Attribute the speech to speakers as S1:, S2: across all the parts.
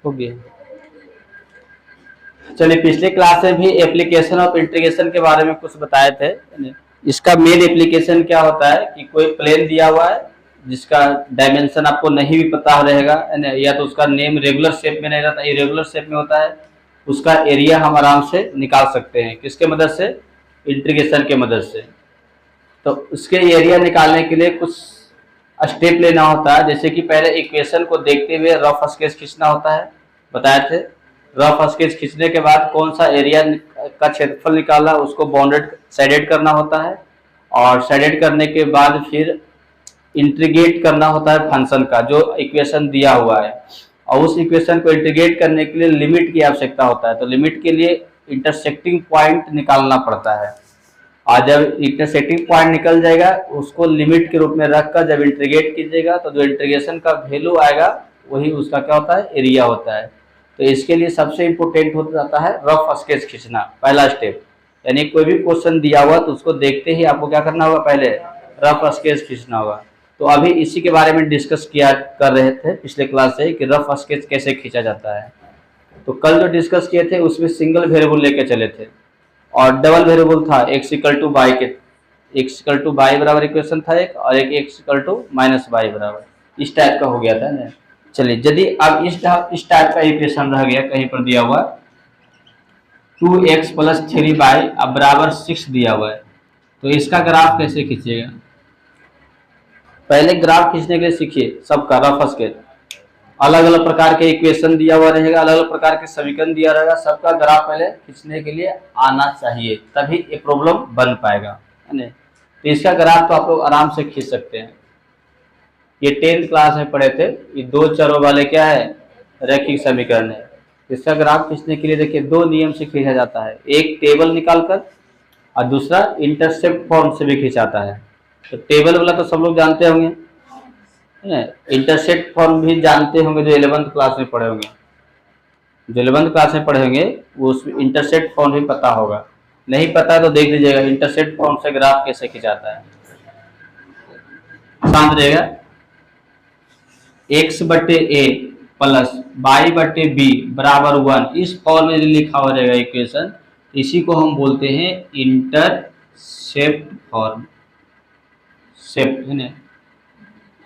S1: हो गया। चलिए, पिछले क्लास में भी एप्लीकेशन ऑफ इंटीग्रेशन के बारे में कुछ बताए थे। इसका मेन एप्लीकेशन क्या होता है कि कोई प्लेन दिया हुआ है जिसका डायमेंशन आपको नहीं भी पता रहेगा, या तो उसका नेम रेगुलर शेप में नहीं रहता, इरेगुलर शेप में होता है, उसका एरिया हम आराम से निकाल सकते हैं। किसके मदद से? इंटीग्रेशन के मदद से। तो उसके एरिया निकालने के लिए कुछ स्टेप लेना होता है, जैसे कि पहले इक्वेशन को देखते हुए रफ स्केच खींचना होता है, बताए थे। रफ स्केच खींचने के बाद कौन सा एरिया का क्षेत्रफल निकाला उसको बाउंडेड साइडेड करना होता है, और साइडेड करने के बाद फिर इंटीग्रेट करना होता है फंक्शन का जो इक्वेशन दिया हुआ है, और उस इक्वेशन को इंटीग्रेट करने के लिए लिमिट की आवश्यकता होता है। तो लिमिट के लिए इंटरसेक्टिंग पॉइंट निकालना पड़ता है, और जब इंटरसेक्टिंग पॉइंट निकल जाएगा उसको लिमिट के रूप में रखकर जब इंटीग्रेट कीजिएगा तो जो इंटीग्रेशन का वैल्यू आएगा वही उसका क्या होता है? एरिया होता है। तो इसके लिए सबसे इम्पोर्टेंट हो जाता है रफ स्केच खींचना, पहला स्टेप। यानी कोई भी क्वेश्चन दिया हुआ तो उसको देखते ही आपको क्या करना होगा? पहले रफ स्केच खींचना होगा। तो अभी इसी के बारे में डिस्कस किया कर रहे थे पिछले क्लास से कि रफ स्केच कैसे खींचा जाता है। तो कल जो डिस्कस किए थे उसमें सिंगल वेरिएबल लेके चले थे, और डबल वेरिएबल था एक्स इक्वल टू वाई के, एक्स इक्वल टू वाई बराबर इक्वेशन था एक, और एक X equal to minus Y बराबर, इस टाइप का हो गया था ना। चलिए, यदि अब इस टाइप का इक्वेशन रह गया कहीं पर दिया हुआ 2x प्लस 3y अब बराबर 6 दिया हुआ है, तो इसका ग्राफ कैसे खींचिएगा? पहले ग्राफ खींचने के लिए सीखिए सबका रफ स्केच। अलग अलग प्रकार के इक्वेशन दिया हुआ रहेगा, अलग अलग प्रकार के समीकरण दिया रहेगा, सबका ग्राफ पहले खींचने के लिए आना चाहिए, तभी ये प्रॉब्लम बन पाएगा, है ना। तो इसका ग्राफ तो आप लोग आराम से खींच सकते हैं। ये 10th क्लास में पढ़े थे, ये दो चरों वाले क्या है? रैखिक समीकरण है। इसका ग्राफ खींचने के लिए देखिए दो नियम से खींचा जाता है, एक टेबल निकालकर और दूसरा इंटरसेप्ट फॉर्म से भी खींचाता है। तो टेबल वाला तो सब लोग जानते होंगे, इंटरसेप्ट फॉर्म भी जानते होंगे जो 11th क्लास में पढ़े होंगे। जो 11th क्लास में पढ़े होंगे वो उस इंटरसेप्ट फॉर्म भी पता होगा, नहीं पता तो देख लीजिएगा इंटरसेप्ट फॉर्म से ग्राफ कैसे खिंचाता है। आसान रहेगा, x बटे ए प्लस वाई बटे बी बराबर 1, इस फॉर्म में लिखा हुआ रहेगा इक्वेशन, इसी को हम बोलते हैं इंटरसेप्ट फॉर्म। सेप्ट है ना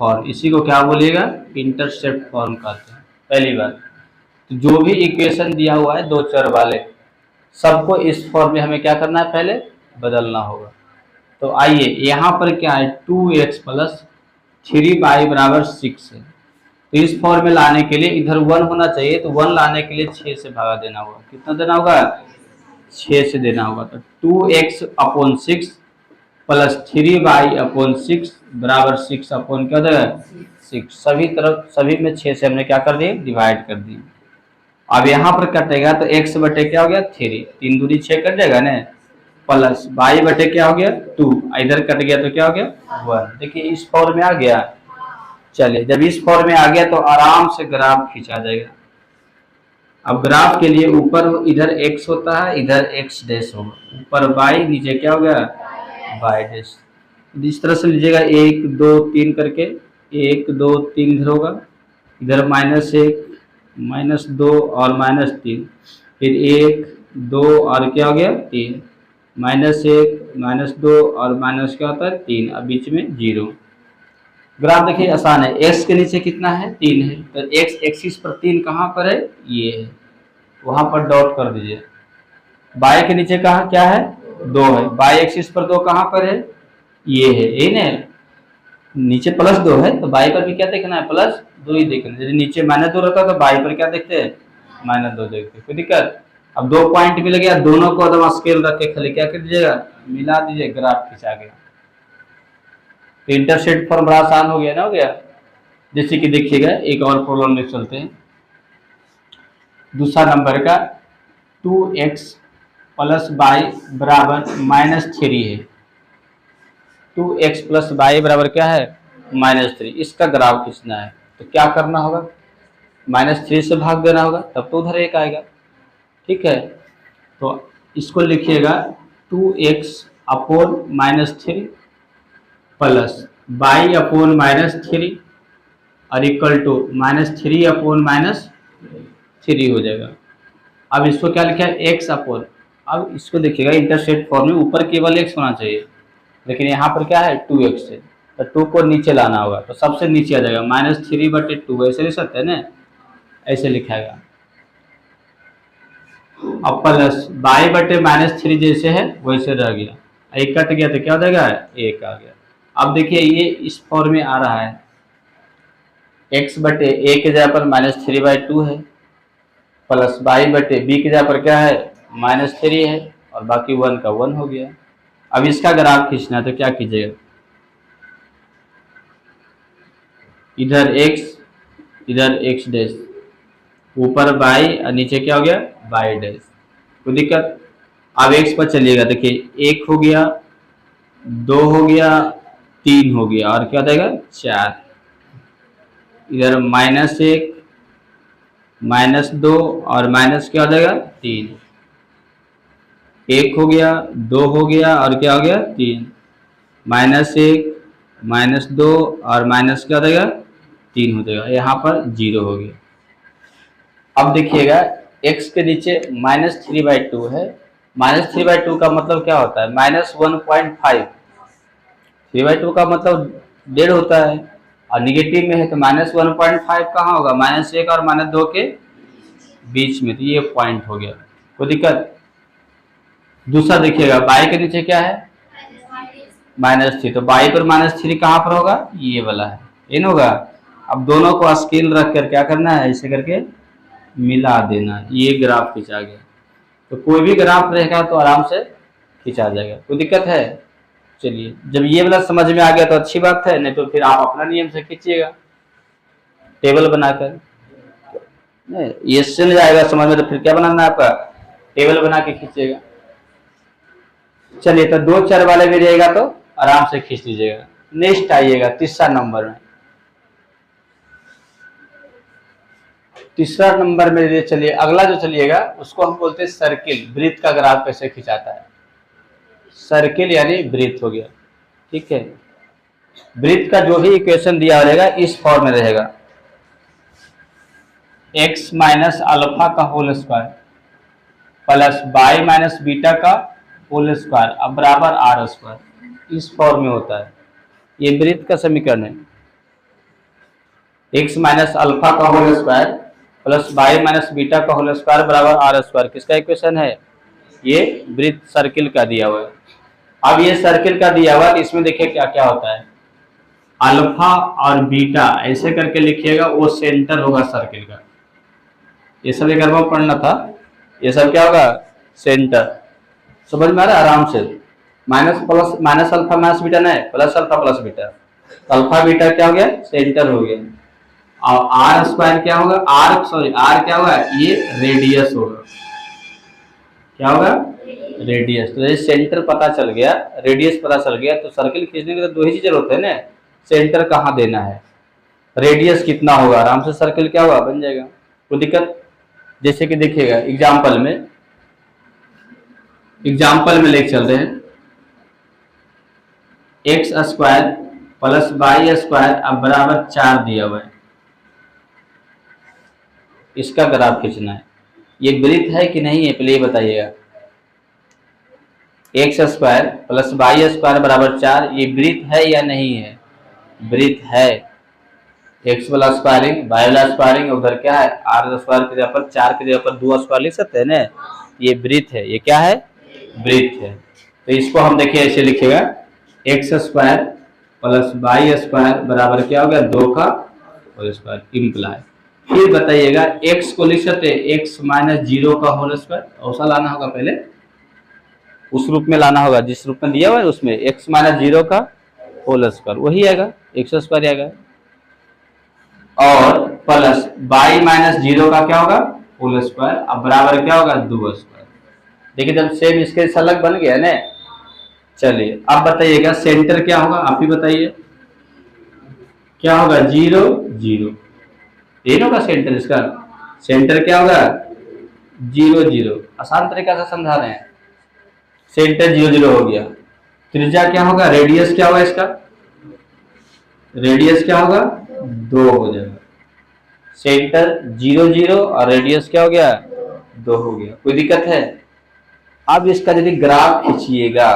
S1: फॉर्म, इसी को क्या बोलिएगा? इंटरसेप्ट फॉर्म कहते हैं। पहली बात तो जो भी इक्वेशन दिया हुआ है दो चर वाले, सबको इस फॉर्म में हमें क्या करना है? पहले बदलना होगा। तो आइए यहाँ पर क्या है? 2x प्लस 3y बराबर 6 है। तो इस फॉर्म में लाने के लिए इधर 1 होना चाहिए, तो 1 लाने के लिए 6 से भागा देना होगा। कितना देना होगा? 6 से देना होगा। तो 2x upon 6 plus 3y upon 6 बराबर 6 अपॉन क्या देगा? 6। सभी तरफ सभी में 6 से हमने क्या कर दिए? डिवाइड कर दिए। अब यहाँ पर कटेगा तो x बटे क्या हो गया? 3, 3 दूनी 6 कट जाएगा ना, प्लस y बटे क्या हो गया? 2, इधर कट गया तो क्या हो गया? 1। देखिए इस फॉर्म में आ गया। चलिए, जब इस फॉर्म में आ गया तो आराम से ग्राफ खींचा जाएगा। अब ग्राफ के लिए ऊपर इधर x होता है, इधर x डैश होगा, ऊपर y, नीचे क्या हो गया? y dash. इस तरह से लीजिएगा 1 2 3 करके, 1 2 3 इधर होगा, इधर -1 -2 और -3, फिर 1 2 और क्या हो गया? 3, -1 -2 और माइनस क्या होता है? 3, अब बीच में 0। ग्राफ देखिए आसान है, x के नीचे कितना है? 3 है, तो x एक्सिस पर 3 कहाँ पर है? ये है, वहां पर डॉट कर दीजिए। y के नीचे कहाँ क्या है? 2 है, y एक्सिस पर 2 कहाँ पर है? ये है, यही ना, नीचे +2 है तो y पर भी क्या देखना है? +2 ही देखना है। यदि नीचे -2 रहता तो y पर क्या देखते हैं? -2 देखते। कोई दिक्कत? अब 2 पॉइंट मिल गया, दोनों को एकदम स्केल रख के खाली क्या कर दीजिएगा? मिला दीजिए, ग्राफ खिंचा गया। तो इंटरसेप्ट फॉर्म बड़ा आसान हो गया ना, हो गया। जैसे कि देखिएगा एक और प्रॉब्लम में चलते हैं। दूसरा नंबर का 2x प्लस वाई बराबर -3 है। 2x प्लस वाई बराबर क्या है? -3। इसका ग्राफ खींचना है तो क्या करना होगा? -3 से भाग देना होगा, तब तो उधर 1 आएगा। ठीक है, तो इसको लिखिएगा 2x upon -3 plus y upon -3 और इक्वल टू -3 अपॉन 3 हो जाएगा। अब इसको क्या लिखा है, एक्स अपॉन, अब इसको देखिएगा इंटरसेप्ट फॉर्म में ऊपर केवल एक्स होना चाहिए, लेकिन यहाँ पर क्या है 2x है, तो 2 को नीचे लाना होगा, तो सबसे नीचे आ जाएगा -3/2, ऐसे लिख सकते हैं ना, ऐसे लिखाएगा। अब प्लस y/-3 जैसे है वैसे रह गया, एक कट गया तो क्या हो जाएगा, एक आ गया। अब देखिए ये इस फॉर्म में आ रहा है, x/a के जगह पर -3/2 है, प्लस y/b की जगह पर क्या है -3 है, और बाकी 1 का 1 हो गया। अब इसका ग्राफ खींचना है तो क्या कीजिएगा, इधर x इधर x डैश, ऊपर y और नीचे क्या हो गया y डैश, कोई दिक्कत। अब x पर चलिएगा, देखिए 1 हो गया, 2 हो गया, 3 हो गया, और क्या हो जाएगा 4, इधर -1 -2 और माइनस क्या हो जाएगा 3, 1 हो गया, 2 हो गया, और क्या हो गया 3, -1 -2 और माइनस क्या हो जाएगा 3 हो जाएगा, यहाँ पर 0 हो गया। अब देखिएगा x के नीचे -3/2 है, -3/2 का मतलब क्या होता है -1.5, 3/2 का मतलब 1.5 होता है, और निगेटिव में है तो -1.5 कहाँ होगा, -1 और -2 के बीच में, तो ये पॉइंट हो गया, कोई दिक्कत। दूसरा देखिएगा y के नीचे क्या है -3, तो y पर -3 कहाँ पर होगा, ये वाला है, इन होगा। अब दोनों को स्केल रख कर क्या करना है, ऐसे करके मिला देना, ये ग्राफ खींचा गया। तो कोई भी ग्राफ रहेगा तो आराम से खींचा जाएगा, कोई दिक्कत है। चलिए जब ये वाला समझ में आ गया तो अच्छी बात है, नहीं तो फिर आप अपना नियम से खींचिएगा टेबल बनाकर, ये चल जाएगा समझ में, तो फिर क्या बनाना है आपका, टेबल बना के खींचिएगा। चलिए तो 2 चर वाले भी रहेगा तो आराम से खींच लीजिएगा। नेक्स्ट आइएगा तीसरा नंबर में, तीसरा नंबर में चलिए अगला जो चलिएगा उसको हम बोलते हैं सर्किल, वृत्त का ग्राफ कैसे खिंचाता है, सर्किल यानी वृत्त हो गया, ठीक है। वृत्त का जो भी इक्वेशन दिया रहेगा इस फॉर्म में रहेगा, x माइनस अल्फा का whole square plus y minus beta का होल स्क्वायर अब बराबर r स्क्वायर, इस फॉर्म में होता है, ये वृत्त का समीकरण है। x माइनस अल्फा का whole square plus y minus beta का होल स्क्वायर बराबर r स्क्वायर, किसका इक्वेशन है, ये वृत्त सर्किल का दिया हुआ है। अब ये सर्किल का दिया हुआ है, इसमें देखिए क्या क्या होता है, अल्फा और बीटा ऐसे करके लिखिएगा, वो सेंटर होगा सर्किल का, ये सब एक बार पढ़ना था, ये सब क्या होगा सेंटर, समझ में आ रहा है आराम से। Minus plus minus alpha minus beta नहीं, plus alpha plus beta, alpha beta क्या हो गया सेंटर हो गया, और आर स्क्वायर क्या होगा, आर क्या होगा, ये रेडियस होगा, क्या होगा रेडियस। तो ये सेंटर पता चल गया, रेडियस पता चल गया, तो सर्किल खींचने के लिए 2 ही चीजें होते हैं ना, सेंटर कहाँ देना है, रेडियस कितना होगा, आराम से सर्किल क्या होगा बन जाएगा, कोई दिक्कत। जैसे कि देखिएगा एग्जाम्पल में लेके चल रहे हैं, X square plus Y square अब बराबर 4 दिया हुआ है, इसका ग्राफ खींचना है। ये वृत्त है कि नहीं है पहले ये बताइएगा, X square plus Y square बराबर 4, ये वृत्त है या नहीं है, वृत्त है। एक्स वाला स्क्वायरिंग वाई वाला स्क्वायरिंग, उधर क्या है आर स्क्वायर की जगह पर 4 की जगह पर 2 स्क्वायर लिख सकते हैं ना, ये वृत्त है, ये क्या है वृत्त है। तो इसको हम देखिए ऐसे लिखेगा, X square plus Y square बराबर क्या हो गया 2 का होल स्क्वायर इम्प्लाई। फिर बताइएगा x को लिख सकते हैं x माइनस 0 का होल स्क्वायर, ऐसा लाना होगा पहले, उस रूप में लाना होगा जिस रूप में दिया हुआ है, उसमें x माइनस 0 का होल स्क्वायर वही आएगा एक्स स्क्वायर आएगा, और प्लस y माइनस 0 का क्या होगा होल स्क्वायर अब बराबर क्या होगा 2 स्क्वायर। देखिए जब सेम इसके अलग बन गया ना। चलिए अब बताइएगा सेंटर क्या होगा, आप ही बताइए क्या होगा 0 0, तीनों का सेंटर, इसका सेंटर क्या होगा 0 0, आसान तरीका से समझा रहे हैं, सेंटर 0 0 हो गया। त्रिज्या क्या होगा, रेडियस क्या होगा, इसका रेडियस क्या होगा 2 हो जाएगा, सेंटर 0 0 और रेडियस क्या हो गया 2 हो गया। कोई दिक्कत है? अब इसका यदि ग्राफ खींचिएगा,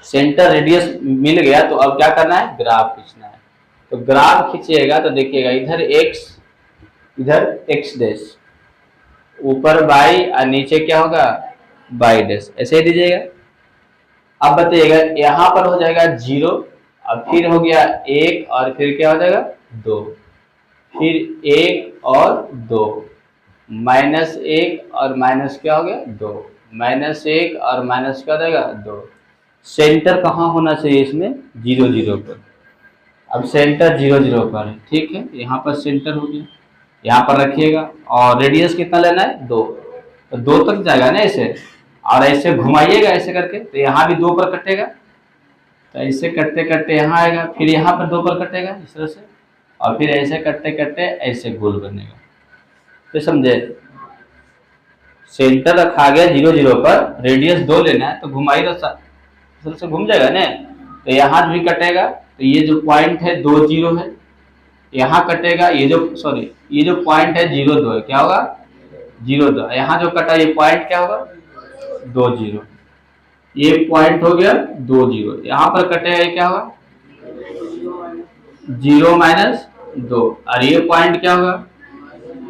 S1: सेंटर रेडियस मिल गया तो अब क्या करना है, ग्राफ खींचना है। तो ग्राफ खींचिएगा तो देखिएगा इधर x, इधर x डैश, ऊपर y और नीचे क्या होगा y डैश, ऐसे ही दीजिएगा। अब बताइएगा यहाँ पर हो जाएगा 0 और फिर हो गया 1 और फिर क्या हो जाएगा 2, फिर 1 और 2, -1 और माइनस क्या हो गया 2, -1 और माइनस क्या हो जाएगा 2। सेंटर कहाँ होना चाहिए इसमें 0 0 पर। अब सेंटर 0 0 पर है, ठीक है, यहाँ पर सेंटर हो गया, यहाँ पर रखिएगा। और रेडियस कितना लेना है 2, तो 2 तक जाएगा ना ऐसे, और ऐसे घुमाइएगा ऐसे करके तो यहाँ भी 2 पर कटेगा, तो ऐसे कटते कटते यहाँ आएगा, फिर यहाँ पर 2 पर कटेगा इस तरह से, और फिर ऐसे कटते कटते ऐसे गोल बनेगा। तो समझे, सेंटर रखा गया 0 0 पर, रेडियस 2 लेना है तो घुमाइएगा इस तरह से घूम जाएगा ना, तो यहाँ भी कटेगा। तो ये जो पॉइंट है 2 0 है, यहाँ कटेगा, ये जो सॉरी ये जो पॉइंट है 0 2 है, क्या होगा 0 2, यहाँ जो कटा ये पॉइंट क्या होगा 2 0, ये पॉइंट हो गया 2 0, यहाँ पर कटेगा क्या होगा 0 -2, और ये पॉइंट क्या होगा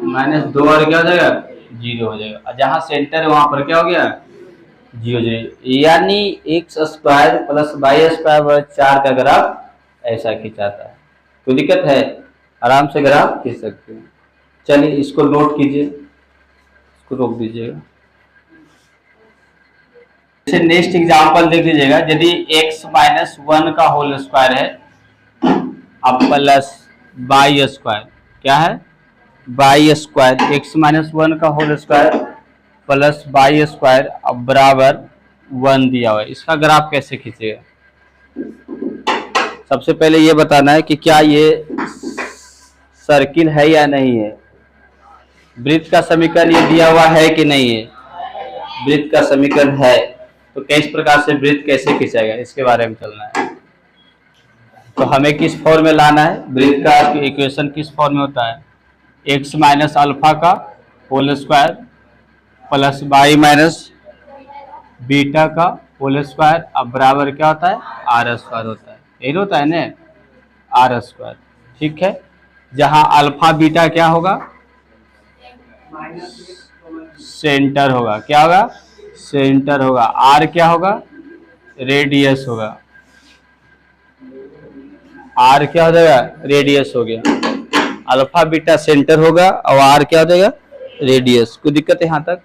S1: -2 और क्या हो जाएगा 0 हो जाएगा, और जहाँ सेंटर है वहां पर क्या हो गया 0 0, यानी x² + y² 4 का ग्राफ ऐसा खिंचाता है। कोई दिक्कत है? आराम से ग्राफ खींच सकते हैं। चलिए इसको नोट कीजिए, इसको रोक दीजिएगा। जैसे नेक्स्ट एग्जांपल देख लीजिएगा, यदि x - 1 का होल स्क्वायर है अब प्लस y², क्या है y², x - 1 का होल स्क्वायर प्लस y² अब बराबर 1 दिया हुआ है, इसका ग्राफ कैसे खींचेगा? सबसे पहले ये बताना है कि क्या ये सर्किल है या नहीं है, वृत्त का समीकरण ये दिया हुआ है कि नहीं है, वृत्त का समीकरण है, तो किस प्रकार से वृत्त कैसे खींचेगा इसके बारे में चलना है। तो हमें किस फॉर्म में लाना है, वृत्त का इक्वेशन किस फॉर्म में होता है, x - अल्फा का whole square plus y - beta का होल स्क्वायर अब बराबर क्या होता है r² होता है, यही होता है ना r², ठीक है। जहां अल्फा बीटा क्या होगा सेंटर होगा, क्या होगा सेंटर होगा, r क्या होगा रेडियस होगा, r क्या हो जाएगा रेडियस हो गया, अल्फा बीटा सेंटर होगा और r क्या हो जाएगा रेडियस। कोई दिक्कत है यहाँ तक?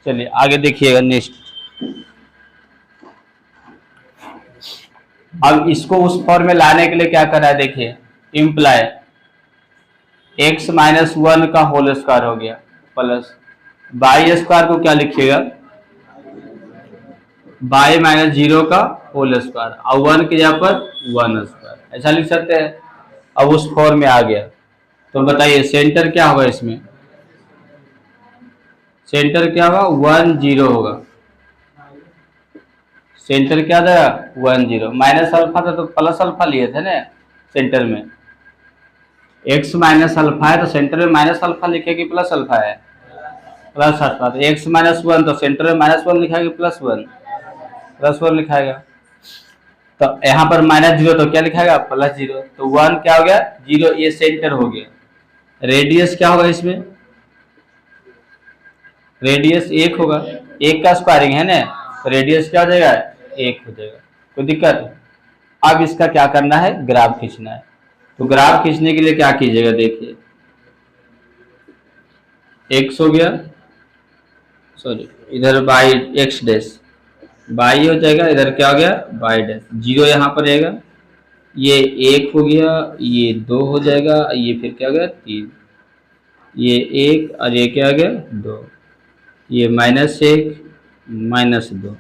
S1: चलिए आगे देखिएगा नेक्स्ट। अब इसको उस फॉर्म में लाने के लिए क्या करना है, देखिए इम्प्लाई x - 1 का होल स्क्वायर हो गया प्लस y² को क्या लिखिएगा y - 0 का होल स्क्वायर और 1 के जगह पर 1², ऐसा लिख सकते हैं। अब उस फॉर्म में आ गया तो बताइए सेंटर क्या होगा, इसमें सेंटर क्या होगा 1 0 होगा, सेंटर क्या था 1 0, माइनस अल्फा था तो प्लस अल्फा लिए थे ना सेंटर में, x - अल्फा है तो सेंटर में माइनस अल्फा लिखे कि प्लस अल्फा है, प्लस अल्फा, तो x - 1 तो सेंटर में -1 लिखा कि +1 लिखाएगा, तो यहाँ पर -0 तो क्या लिखाएगा +0, तो 1 क्या हो गया 0, ये सेंटर हो गया। रेडियस क्या होगा इसमें, रेडियस 1 होगा, 1 का स्क्वायरिंग है ना, तो रेडियस क्या हो जाएगा 1 हो जाएगा। कोई दिक्कत? अब इसका क्या करना है ग्राफ खींचना है, तो ग्राफ खींचने के लिए क्या कीजिएगा, देखिए x हो गया, सॉरी इधर y x डैश y हो जाएगा, इधर क्या हो गया y डैश, 0 यहाँ पर रहेगा, ये 1 हो गया, ये 2 हो जाएगा, ये फिर क्या हो गया 3, ये 1 और ये क्या हो गया 2, ये -1 -2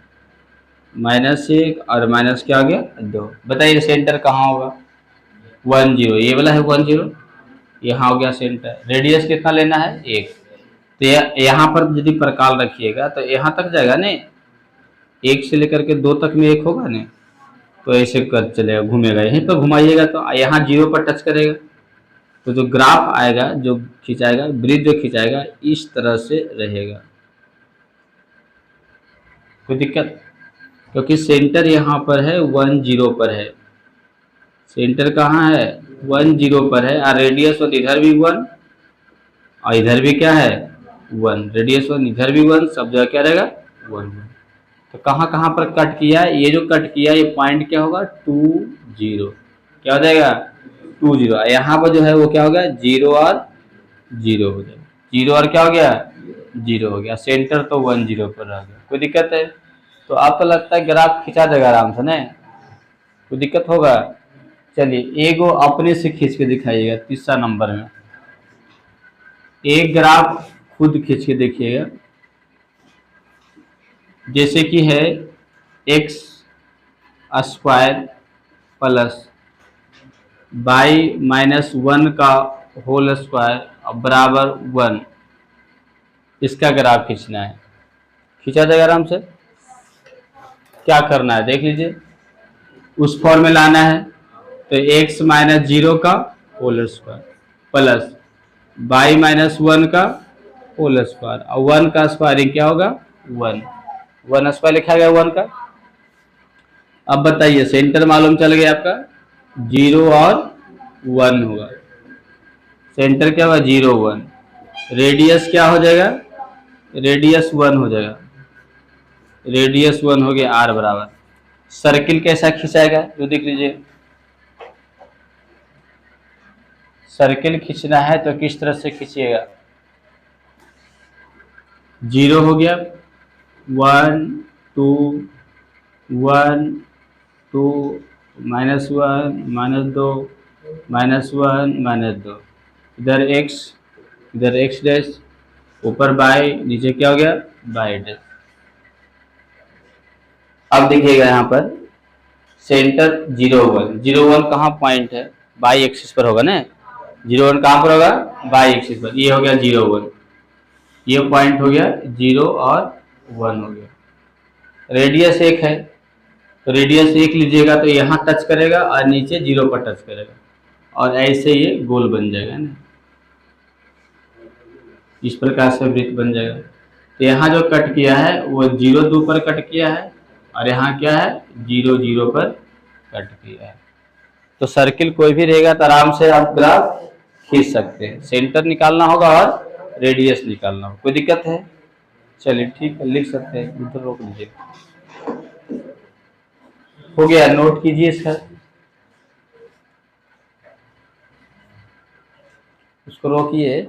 S1: -1 और माइनस क्या हो गया 2। बताइए सेंटर कहाँ होगा 1 0, ये वाला है 1 0, यहाँ हो गया सेंटर। रेडियस कितना लेना है 1, तो यहाँ पर यदि प्रकाल रखिएगा तो यहाँ तक जाएगा ने, 1 से लेकर के 2 तक में 1 होगा ने, तो ऐसे कर चलेगा घूमेगा, यहीं पर घुमाइएगा तो यहाँ 0 पर टच करेगा, तो जो ग्राफ आएगा, जो खिंचाएगा, ब्रिज जो खिंचाएगा इस तरह से रहेगा। कोई दिक्कत? क्योंकि सेंटर यहाँ पर है 1 0 पर है, सेंटर कहाँ है 1 0 पर है, और रेडियस वन इधर भी 1 और इधर भी क्या है 1, रेडियस वन इधर भी 1, सब जगह क्या रहेगा 1 1। तो कहाँ कहाँ पर कट किया है, ये जो कट किया ये पॉइंट क्या होगा 2 0, क्या हो जाएगा 2 0। यहाँ पर जो है वो क्या हो गया 0 और 0 हो जाएगा, 0 और क्या हो गया 0 हो गया, सेंटर तो 1 0 पर रह गया। कोई दिक्कत है? तो आपको लगता है ग्राफ खिंचा देगा आराम से, नहीं कोई दिक्कत होगा? चलिए एगो अपने से खींच के दिखाइएगा तीसरा नंबर में, एक ग्राफ खुद खींच के देखिएगा। जैसे कि है x square plus Y minus 1 का होल स्क्वायर बराबर 1, इसका ग्राफ खींचना है। खींचा जाएगा आराम से। क्या करना है देख लीजिए, उस फॉर्म में लाना है तो x माइनस 0 का whole square plus Y minus 1 का होल स्क्वायर, और 1 का स्क्वायरिंग क्या होगा 1, 1 स्क्वायर लिखा गया 1 का। अब बताइए सेंटर मालूम चल गया आपका 0 और 1 होगा, सेंटर क्या होगा 0 1, रेडियस क्या हो जाएगा रेडियस 1 हो जाएगा, रेडियस 1 हो गया r बराबर। सर्किल कैसा खिंचाएगा जो देख लीजिए, सर्किल खींचना है तो किस तरह से खींचिएगा, 0 हो गया 1 2 1 2 माइनस 1 माइनस 2 माइनस 1 माइनस 2, इधर x डैश, ऊपर बाई, नीचे क्या हो गया बाई डैश। अब देखिएगा यहाँ पर सेंटर 0 1, 0 1 कहाँ पॉइंट है बाई एक्सिस पर होगा ना, 0 1 कहाँ पर होगा बाई एक्सिस पर, ये हो गया 0 1, ये पॉइंट हो गया 0 और 1 हो गया। रेडियस 1 है तो रेडियस 1 लीजिएगा तो यहाँ टच करेगा और नीचे 0 पर टच करेगा, और ऐसे ये गोल बन जाएगा ना, इस प्रकार से वृत्त बन जाएगा। तो यहाँ जो कट किया है वो 0 2 पर कट किया है, और यहाँ क्या है 0 0 पर कट किया है। तो सर्किल कोई भी रहेगा तो आराम से आप ग्राफ खींच सकते हैं, सेंटर निकालना होगा और रेडियस निकालना होगा। कोई दिक्कत है? चलिए ठीक है, लिख सकते हैं, उधर रोक लीजिए। हो गया, नोट कीजिए इसका, उसको रोकिए।